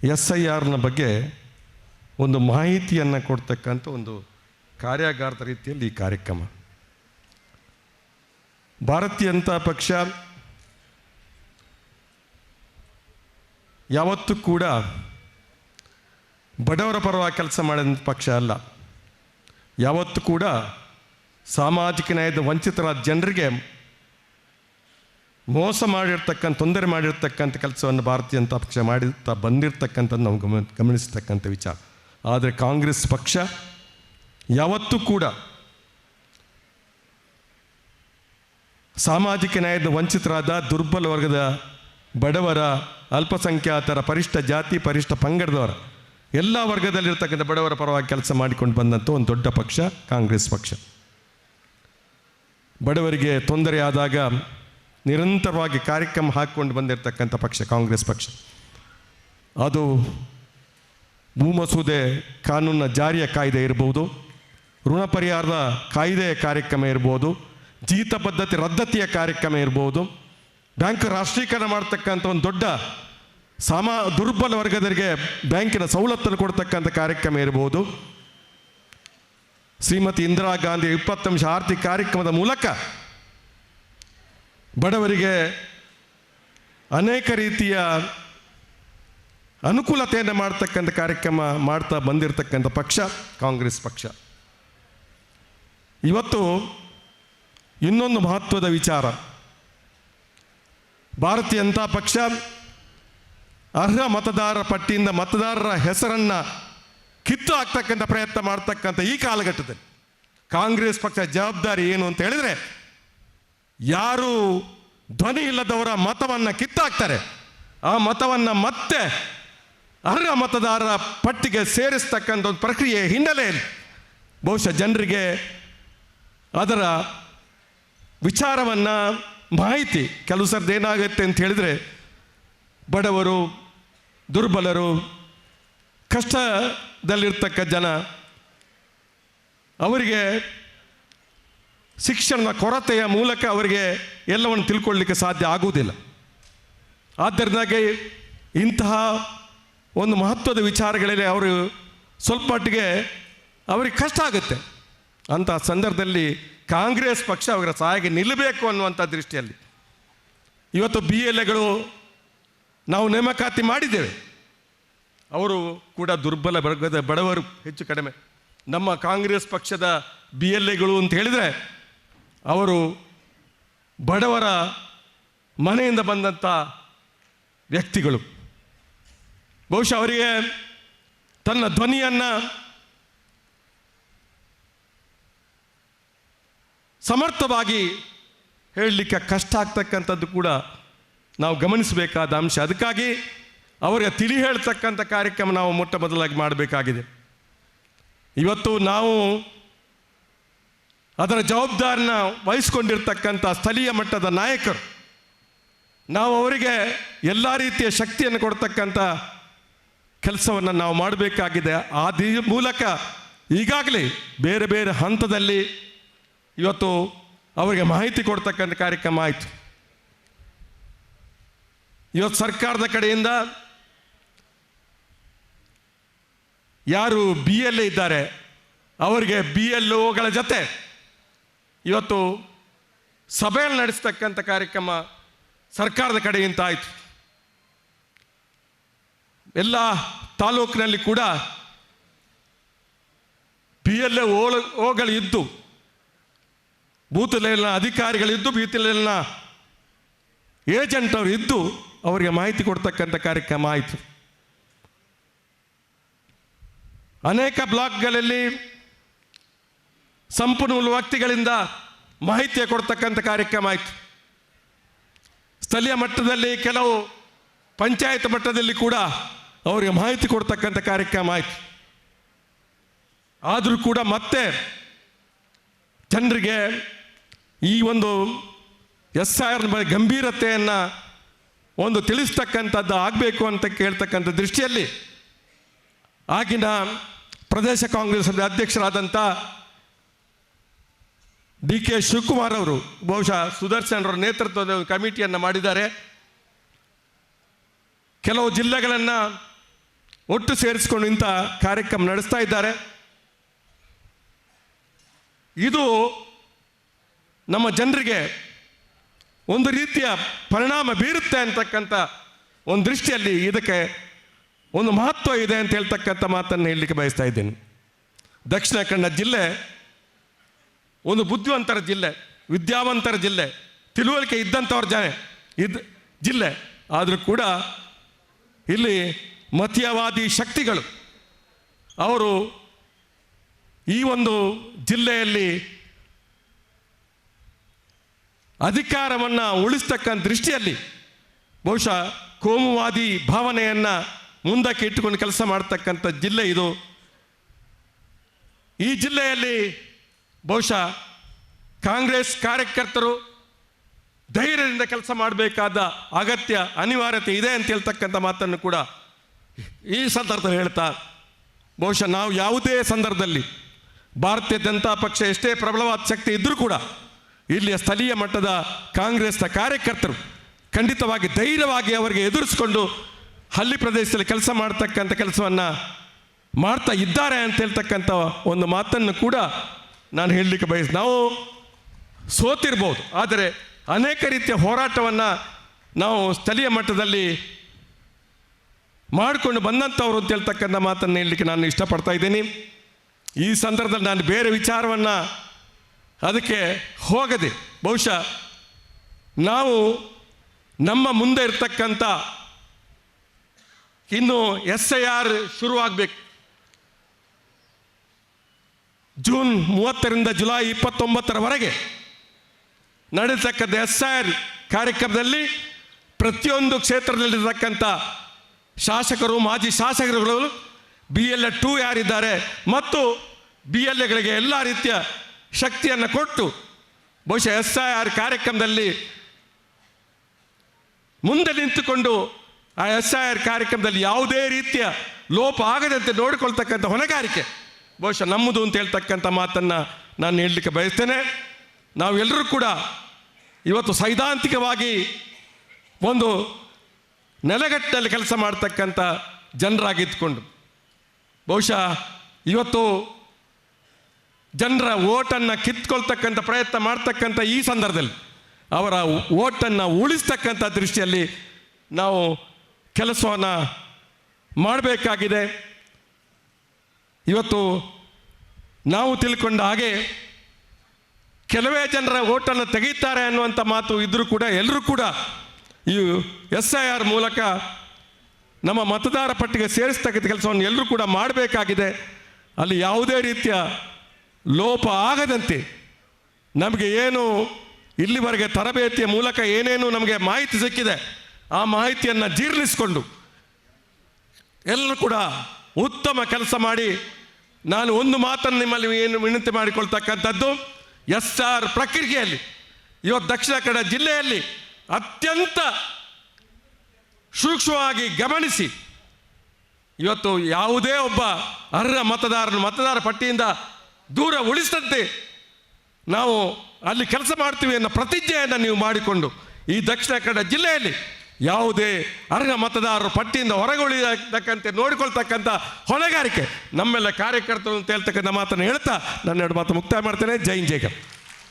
SIRನ ಬಗ್ಗೆ ಒಂದು ಮಾಹಿತಿಯನ್ನು ಕೊಡ್ತಕ್ಕಂಥ ಒಂದು ಕಾರ್ಯಾಗಾರದ ರೀತಿಯಲ್ಲಿ ಈ ಕಾರ್ಯಕ್ರಮ. ಭಾರತೀಯ ಜನತಾ ಪಕ್ಷ ಯಾವತ್ತೂ ಕೂಡ ಬಡವರ ಪರವಾಗಿ ಕೆಲಸ ಮಾಡಿದ ಪಕ್ಷ ಅಲ್ಲ. ಯಾವತ್ತೂ ಕೂಡ ಸಾಮಾಜಿಕ ನ್ಯಾಯದ ವಂಚಿತರಾದ ಜನರಿಗೆ ಮೋಸ ಮಾಡಿರ್ತಕ್ಕಂಥ, ತೊಂದರೆ ಮಾಡಿರ್ತಕ್ಕಂಥ ಕೆಲಸವನ್ನು ಭಾರತೀಯ ಜನತಾ ಪಕ್ಷ ಮಾಡುತ್ತಾ ಬಂದಿರತಕ್ಕಂಥದ್ದು ನಾವು ಗಮನಿಸ್ತಕ್ಕಂಥ ವಿಚಾರ. ಆದರೆ ಕಾಂಗ್ರೆಸ್ ಪಕ್ಷ ಯಾವತ್ತೂ ಕೂಡ ಸಾಮಾಜಿಕ ನ್ಯಾಯದ ವಂಚಿತರಾದ ದುರ್ಬಲ ವರ್ಗದ ಬಡವರ, ಅಲ್ಪಸಂಖ್ಯಾತರ, ಪರಿಷ್ಠ ಜಾತಿ, ಪರಿಷ್ಠ ಪಂಗಡದವರ ಎಲ್ಲ ವರ್ಗದಲ್ಲಿರ್ತಕ್ಕಂಥ ಬಡವರ ಪರವಾಗಿ ಕೆಲಸ ಮಾಡಿಕೊಂಡು ಬಂದಂಥ ಒಂದು ದೊಡ್ಡ ಪಕ್ಷ ಕಾಂಗ್ರೆಸ್ ಪಕ್ಷ. ಬಡವರಿಗೆ ತೊಂದರೆ ಆದಾಗ ನಿರಂತರವಾಗಿ ಕಾರ್ಯಕ್ರಮ ಹಾಕಿಕೊಂಡು ಬಂದಿರತಕ್ಕಂಥ ಪಕ್ಷ ಕಾಂಗ್ರೆಸ್ ಪಕ್ಷ. ಅದು ಭೂಮಸೂದೆ ಕಾನೂನಿನ ಜಾರಿಯ ಕಾಯ್ದೆ ಇರ್ಬೋದು, ಋಣ ಪರಿಹಾರದ ಕಾಯ್ದೆಯ ಕಾರ್ಯಕ್ರಮ ಇರ್ಬೋದು, ಜೀತ ಪದ್ಧತಿ ರದ್ದತಿಯ ಕಾರ್ಯಕ್ರಮ ಇರ್ಬೋದು, ಬ್ಯಾಂಕ್ ರಾಷ್ಟ್ರೀಕರಣ ಮಾಡ್ತಕ್ಕಂಥ ಒಂದು ದೊಡ್ಡ ದುರ್ಬಲ ವರ್ಗದವರಿಗೆ ಬ್ಯಾಂಕಿನ ಸವಲತ್ತನ್ನು ಕೊಡ್ತಕ್ಕಂಥ ಕಾರ್ಯಕ್ರಮ ಇರ್ಬೋದು, ಶ್ರೀಮತಿ ಇಂದಿರಾ ಗಾಂಧಿ 20 ಅಂಶ ಆರ್ಥಿಕ ಕಾರ್ಯಕ್ರಮದ ಮೂಲಕ ಬಡವರಿಗೆ ಅನೇಕ ರೀತಿಯ ಅನುಕೂಲತೆಯನ್ನು ಮಾಡ್ತಕ್ಕಂಥ ಕಾರ್ಯಕ್ರಮ ಮಾಡ್ತಾ ಬಂದಿರತಕ್ಕಂಥ ಪಕ್ಷ ಕಾಂಗ್ರೆಸ್ ಪಕ್ಷ. ಇವತ್ತು ಇನ್ನೊಂದು ಮಹತ್ವದ ವಿಚಾರ, ಭಾರತೀಯ ಜನತಾ ಪಕ್ಷ ಅರ್ಹ ಮತದಾರರ ಪಟ್ಟಿಯಿಂದ ಮತದಾರರ ಹೆಸರನ್ನು ಕಿತ್ತು ಹಾಕ್ತಕ್ಕಂಥ ಪ್ರಯತ್ನ ಮಾಡ್ತಕ್ಕಂಥ ಈ ಕಾಲಘಟ್ಟದಲ್ಲಿ ಕಾಂಗ್ರೆಸ್ ಪಕ್ಷ ಜವಾಬ್ದಾರಿ ಏನು ಅಂತ ಹೇಳಿದರೆ, ಯಾರು ಧ್ವನಿ ಇಲ್ಲದವರ ಮತವನ್ನು ಕಿತ್ತಾಕ್ತಾರೆ ಆ ಮತವನ್ನು ಮತ್ತೆ ಅರ್ಹ ಮತದಾರರ ಪಟ್ಟಿಗೆ ಸೇರಿಸ್ತಕ್ಕಂಥ ಒಂದು ಪ್ರಕ್ರಿಯೆ ಹಿನ್ನೆಲೆಯಲ್ಲಿ ಬಹುಶಃ ಜನರಿಗೆ ಅದರ ವಿಚಾರವನ್ನು ಮಾಹಿತಿ ಕೆಲವು ಸರ್ದು ಏನಾಗುತ್ತೆ ಅಂತ ಹೇಳಿದರೆ, ಬಡವರು, ದುರ್ಬಲರು, ಕಷ್ಟದಲ್ಲಿರ್ತಕ್ಕ ಜನ, ಅವರಿಗೆ ಶಿಕ್ಷಣದ ಕೊರತೆಯ ಮೂಲಕ ಅವರಿಗೆ ಎಲ್ಲವನ್ನು ತಿಳ್ಕೊಳ್ಳಿಕ್ಕೆ ಸಾಧ್ಯ ಆಗುವುದಿಲ್ಲ. ಆದ್ದರಿಂದಾಗಿ ಇಂತಹ ಒಂದು ಮಹತ್ವದ ವಿಚಾರಗಳಲ್ಲಿ ಅವರು ಸ್ವಲ್ಪ ಮಟ್ಟಿಗೆ ಅವರಿಗೆ ಕಷ್ಟ ಆಗುತ್ತೆ. ಅಂತಹ ಸಂದರ್ಭದಲ್ಲಿ ಕಾಂಗ್ರೆಸ್ ಪಕ್ಷ ಅವರ ಸಹಾಯಕ್ಕೆ ನಿಲ್ಲಬೇಕು ಅನ್ನುವಂಥ ದೃಷ್ಟಿಯಲ್ಲಿ ಇವತ್ತು BLAಗಳು ನಾವು ನೇಮಕಾತಿ ಮಾಡಿದ್ದೇವೆ. ಅವರು ಕೂಡ ದುರ್ಬಲ ವರ್ಗದ ಬಡವರು ಹೆಚ್ಚು ಕಡಿಮೆ. ನಮ್ಮ ಕಾಂಗ್ರೆಸ್ ಪಕ್ಷದ BLAಗಳು ಅಂತ ಹೇಳಿದರೆ ಅವರು ಬಡವರ ಮನೆಯಿಂದ ಬಂದಂಥ ವ್ಯಕ್ತಿಗಳು. ಬಹುಶಃ ಅವರಿಗೆ ತನ್ನ ಧ್ವನಿಯನ್ನು ಸಮರ್ಥವಾಗಿ ಹೇಳಲಿಕ್ಕೆ ಕಷ್ಟ ಆಗ್ತಕ್ಕಂಥದ್ದು ಕೂಡ ನಾವು ಗಮನಿಸಬೇಕಾದ ಅಂಶ. ಅದಕ್ಕಾಗಿ ಅವರಿಗೆ ತಿಳಿ ಹೇಳ್ತಕ್ಕಂಥ ಕಾರ್ಯಕ್ರಮ ನಾವು ಮೊಟ್ಟ ಮೊದಲಾಗಿ ಮಾಡಬೇಕಾಗಿದೆ. ಇವತ್ತು ನಾವು ಅದರ ಜವಾಬ್ದಾರಿನ ವಹಿಸ್ಕೊಂಡಿರ್ತಕ್ಕಂಥ ಸ್ಥಳೀಯ ಮಟ್ಟದ ನಾಯಕರು, ನಾವು ಅವರಿಗೆ ಎಲ್ಲ ರೀತಿಯ ಶಕ್ತಿಯನ್ನು ಕೊಡ್ತಕ್ಕಂಥ ಕೆಲಸವನ್ನು ನಾವು ಮಾಡಬೇಕಾಗಿದೆ. ಆ ಮೂಲಕ ಈಗಾಗಲೇ ಬೇರೆ ಬೇರೆ ಹಂತದಲ್ಲಿ ಇವತ್ತು ಅವರಿಗೆ ಮಾಹಿತಿ ಕೊಡ್ತಕ್ಕಂಥ ಕಾರ್ಯಕ್ರಮ ಆಯಿತು. ಇವತ್ತು ಸರ್ಕಾರದ ಕಡೆಯಿಂದ ಯಾರು BLA ಇದ್ದಾರೆ ಅವರಿಗೆ BLOಗಳ ಜೊತೆ ಇವತ್ತು ಸಭೆಯನ್ನು ನಡೆಸ್ತಕ್ಕಂಥ ಕಾರ್ಯಕ್ರಮ ಸರ್ಕಾರದ ಕಡೆಯಿಂದ ಆಯಿತು. ಎಲ್ಲ ತಾಲೂಕಿನಲ್ಲಿ ಕೂಡ BLOಗಳು ಇದ್ದು, ಬೂತಲ್ಲಿನ ಅಧಿಕಾರಿಗಳಿದ್ದು, ಬೂತಲ್ಲಿನ ಏಜೆಂಟ್ ಅವರು ಇದ್ದು ಅವರಿಗೆ ಮಾಹಿತಿ ಕೊಡ್ತಕ್ಕಂಥ ಕಾರ್ಯಕ್ರಮ ಆಯಿತು. ಅನೇಕ ಬ್ಲಾಕ್ಗಳಲ್ಲಿ ಸಂಪನ್ಮೂಲ ವ್ಯಕ್ತಿಗಳಿಂದ ಮಾಹಿತಿ ಕೊಡ್ತಕ್ಕಂಥ ಕಾರ್ಯಕ್ರಮ ಆಯಿತು. ಸ್ಥಳೀಯ ಮಟ್ಟದಲ್ಲಿ ಕೆಲವು ಪಂಚಾಯತ್ ಮಟ್ಟದಲ್ಲಿ ಕೂಡ ಅವರಿಗೆ ಮಾಹಿತಿ ಕೊಡ್ತಕ್ಕಂಥ ಕಾರ್ಯಕ್ರಮ ಆಯಿತು. ಆದರೂ ಕೂಡ ಮತ್ತೆ ಜನರಿಗೆ ಈ ಒಂದು SIR ಗಂಭೀರತೆಯನ್ನು ಒಂದು ತಿಳಿಸ್ತಕ್ಕಂಥದ್ದು ಆಗಬೇಕು ಅಂತ ಕೇಳ್ತಕ್ಕಂಥ ದೃಷ್ಟಿಯಲ್ಲಿ ಆಗಿನ ಪ್ರದೇಶ ಕಾಂಗ್ರೆಸ್ ಅಧ್ಯಕ್ಷರಾದಂಥ DK ಶಿವಕುಮಾರ್ ಅವರು ಬಹುಶಃ ಸುದರ್ಶನ್ ಅವರ ನೇತೃತ್ವದ ಕಮಿಟಿಯನ್ನು ಮಾಡಿದ್ದಾರೆ. ಕೆಲವು ಜಿಲ್ಲೆಗಳನ್ನು ಒಟ್ಟು ಸೇರಿಸಿಕೊಂಡು ಇಂಥ ಕಾರ್ಯಕ್ರಮ ನಡೆಸ್ತಾ ಇದ್ದಾರೆ. ಇದು ನಮ್ಮ ಜನರಿಗೆ ಒಂದು ರೀತಿಯ ಪರಿಣಾಮ ಬೀರುತ್ತೆ ಅಂತಕ್ಕಂಥ ಒಂದು ದೃಷ್ಟಿಯಲ್ಲಿ ಇದಕ್ಕೆ ಒಂದು ಮಹತ್ವ ಇದೆ ಅಂತ ಹೇಳ್ತಕ್ಕಂಥ ಮಾತನ್ನು ಹೇಳಲಿಕ್ಕೆ ಬಯಸ್ತಾ ಇದ್ದೇನೆ. ದಕ್ಷಿಣ ಕನ್ನಡ ಜಿಲ್ಲೆ ಒಂದು ಬುದ್ಧಿವಂತರ ಜಿಲ್ಲೆ, ವಿದ್ಯಾವಂತರ ಜಿಲ್ಲೆ, ತಿಳುವಳಿಕೆ ಇದ್ದಂಥವ್ರ ಜಿಲ್ಲೆ. ಆದರೂ ಕೂಡ ಇಲ್ಲಿ ಮತೀಯವಾದಿ ಶಕ್ತಿಗಳು ಅವರು ಈ ಒಂದು ಜಿಲ್ಲೆಯಲ್ಲಿ ಅಧಿಕಾರವನ್ನು ಉಳಿಸ್ತಕ್ಕಂಥ ದೃಷ್ಟಿಯಲ್ಲಿ ಬಹುಶಃ ಕೋಮುವಾದಿ ಭಾವನೆಯನ್ನು ಮುಂದಕ್ಕೆ ಇಟ್ಟುಕೊಂಡು ಕೆಲಸ ಮಾಡ್ತಕ್ಕಂಥ ಜಿಲ್ಲೆ ಇದು. ಈ ಜಿಲ್ಲೆಯಲ್ಲಿ ಬಹುಶಃ ಕಾಂಗ್ರೆಸ್ ಕಾರ್ಯಕರ್ತರು ಧೈರ್ಯದಿಂದ ಕೆಲಸ ಮಾಡಬೇಕಾದ ಅಗತ್ಯ ಅನಿವಾರ್ಯತೆ ಇದೆ ಅಂತ ಹೇಳ್ತಕ್ಕಂಥ ಮಾತನ್ನು ಕೂಡ ಈ ಸಂದರ್ಭದಲ್ಲಿ ಹೇಳ್ತಾ, ಬಹುಶಃ ನಾವು ಯಾವುದೇ ಸಂದರ್ಭದಲ್ಲಿ ಭಾರತೀಯ ಜನತಾ ಪಕ್ಷ ಎಷ್ಟೇ ಪ್ರಬಲವಾದ ಶಕ್ತಿ ಇದ್ದರೂ ಕೂಡ ಇಲ್ಲಿಯ ಸ್ಥಳೀಯ ಮಟ್ಟದ ಕಾಂಗ್ರೆಸ್ನ ಕಾರ್ಯಕರ್ತರು ಖಂಡಿತವಾಗಿ ಧೈರ್ಯವಾಗಿ ಅವರಿಗೆ ಎದುರಿಸಿಕೊಂಡು ಹಳ್ಳಿ ಪ್ರದೇಶದಲ್ಲಿ ಕೆಲಸ ಮಾಡ್ತಕ್ಕಂಥ ಕೆಲಸವನ್ನು ಮಾಡ್ತಾ ಇದ್ದಾರೆ ಅಂತ ಹೇಳ್ತಕ್ಕಂಥ ಒಂದು ಮಾತನ್ನು ಕೂಡ ನಾನು ಹೇಳಲಿಕ್ಕೆ ನಾವು ಸೋತಿರ್ಬೋದು, ಆದರೆ ಅನೇಕ ರೀತಿಯ ಹೋರಾಟವನ್ನು ನಾವು ಸ್ಥಳೀಯ ಮಟ್ಟದಲ್ಲಿ ಮಾಡಿಕೊಂಡು ಬಂದಂಥವ್ರು ಅಂತ ಹೇಳ್ತಕ್ಕಂಥ ಮಾತನ್ನು ಹೇಳಲಿಕ್ಕೆ ನಾನು ಇಷ್ಟಪಡ್ತಾ ಇದ್ದೀನಿ. ಈ ಸಂದರ್ಭದಲ್ಲಿ ನಾನು ಬೇರೆ ವಿಚಾರವನ್ನು ಅದಕ್ಕೆ ಹೋಗದೆ ಬಹುಶಃ ನಾವು ನಮ್ಮ ಮುಂದೆ ಇರ್ತಕ್ಕಂಥ ಇನ್ನು SIR ಶುರುವಾಗಬೇಕು. ಜೂನ್ 30ರಿಂದ ಜುಲೈ 29ರವರೆಗೆ ನಡೆತಕ್ಕಂಥ SIR ಕಾರ್ಯಕ್ರಮದಲ್ಲಿ ಪ್ರತಿಯೊಂದು ಕ್ಷೇತ್ರದಲ್ಲಿರ್ತಕ್ಕಂಥ ಶಾಸಕರು, ಮಾಜಿ ಶಾಸಕರುಗಳು, BLA 2 ಯಾರಿದ್ದಾರೆ ಮತ್ತು BLAಗಳಿಗೆ ಎಲ್ಲ ರೀತಿಯ ಶಕ್ತಿಯನ್ನು ಕೊಟ್ಟು ಬಹುಶಃ SIR ಕಾರ್ಯಕ್ರಮದಲ್ಲಿ ಮುಂದೆ ನಿಂತುಕೊಂಡು ಆ SIR ಕಾರ್ಯಕ್ರಮದಲ್ಲಿ ಯಾವುದೇ ರೀತಿಯ ಲೋಪ ಆಗದಂತೆ ನೋಡಿಕೊಳ್ತಕ್ಕಂಥ ಹೊಣೆಗಾರಿಕೆ ಬಹುಶಃ ನಮ್ಮದು ಅಂತ ಹೇಳ್ತಕ್ಕಂಥ ಮಾತನ್ನು ನಾನು ಹೇಳಲಿಕ್ಕೆ ಬಯಸ್ತೇನೆ. ನಾವೆಲ್ಲರೂ ಕೂಡ ಇವತ್ತು ಸೈದ್ಧಾಂತಿಕವಾಗಿ ಒಂದು ನೆಲೆಗಟ್ಟಿನಲ್ಲಿ ಕೆಲಸ ಮಾಡ್ತಕ್ಕಂಥ ಜನರಾಗಿದ್ದುಕೊಂಡು ಬಹುಶಃ ಇವತ್ತು ಜನರ ಓಟನ್ನು ಕಿತ್ಕೊಳ್ತಕ್ಕಂಥ ಪ್ರಯತ್ನ ಮಾಡ್ತಕ್ಕಂಥ ಈ ಸಂದರ್ಭದಲ್ಲಿ ಅವರ ಓಟನ್ನು ಉಳಿಸ್ತಕ್ಕಂಥ ದೃಷ್ಟಿಯಲ್ಲಿ ನಾವು ಕೆಲಸವನ್ನು ಮಾಡಬೇಕಾಗಿದೆ. ಇವತ್ತು ನಾವು ತಿಳ್ಕೊಂಡ ಹಾಗೆ ಕೆಲವೇ ಜನರ ಓಟನ್ನು ತೆಗೀತಾರೆ ಅನ್ನುವಂಥ ಮಾತು ಇದ್ದರೂ ಕೂಡ ಎಲ್ಲರೂ ಕೂಡ ಈ SIR ಮೂಲಕ ನಮ್ಮ ಮತದಾರ ಪಟ್ಟಿಗೆ ಸೇರಿಸ್ತಕ್ಕಂಥ ಕೆಲಸವನ್ನು ಎಲ್ಲರೂ ಕೂಡ ಮಾಡಬೇಕಾಗಿದೆ. ಅಲ್ಲಿ ಯಾವುದೇ ರೀತಿಯ ಲೋಪ ಆಗದಂತೆ ನಮಗೆ ಏನು ಇಲ್ಲಿವರೆಗೆ ತರಬೇತಿಯ ಮೂಲಕ ಏನೇನು ನಮಗೆ ಮಾಹಿತಿ ಸಿಕ್ಕಿದೆ ಆ ಮಾಹಿತಿಯನ್ನು ಜೀರ್ಣಿಸಿಕೊಂಡು ಎಲ್ಲರೂ ಕೂಡ ಉತ್ತಮ ಕೆಲಸ ಮಾಡಿ, ನಾನು ಒಂದು ಮಾತನ್ನು ನಿಮ್ಮಲ್ಲಿ ಏನು ವಿನಂತಿ ಮಾಡಿಕೊಳ್ತಕ್ಕಂಥದ್ದು, SR ಪ್ರಕ್ರಿಯೆಯಲ್ಲಿ ಇವತ್ತು ದಕ್ಷಿಣ ಕನ್ನಡ ಜಿಲ್ಲೆಯಲ್ಲಿ ಅತ್ಯಂತ ಸೂಕ್ಷ್ಮವಾಗಿ ಗಮನಿಸಿ ಇವತ್ತು ಯಾವುದೇ ಒಬ್ಬ ಅರ್ಹ ಮತದಾರನು ಮತದಾರ ಪಟ್ಟಿಯಿಂದ ದೂರ ಉಳಿಸದಂತೆ ನಾವು ಅಲ್ಲಿ ಕೆಲಸ ಮಾಡ್ತೀವಿ ಅನ್ನೋ ಪ್ರತಿಜ್ಞೆಯನ್ನು ನೀವು ಮಾಡಿಕೊಂಡು ಈ ದಕ್ಷಿಣ ಕನ್ನಡ ಜಿಲ್ಲೆಯಲ್ಲಿ ಯಾವುದೇ ಅರ್ಹ ಮತದಾರರು ಪಟ್ಟಿಯಿಂದ ಹೊರಗುಳಿಯತಕ್ಕಂತೆ ನೋಡಿಕೊಳ್ತಕ್ಕಂಥ ಹೊಣೆಗಾರಿಕೆ ನಮ್ಮೆಲ್ಲ ಕಾರ್ಯಕರ್ತರು ಅಂತ ಹೇಳ್ತಕ್ಕಂಥ ಮಾತನ್ನು ಹೇಳ್ತಾ ನನ್ನ ಎರಡು ಮಾತು ಮುಕ್ತಾಯ ಮಾಡ್ತೇನೆ. ಜೈ ಹಿಂದ್, ಜೈ ಕರ್ನಾಟಕ.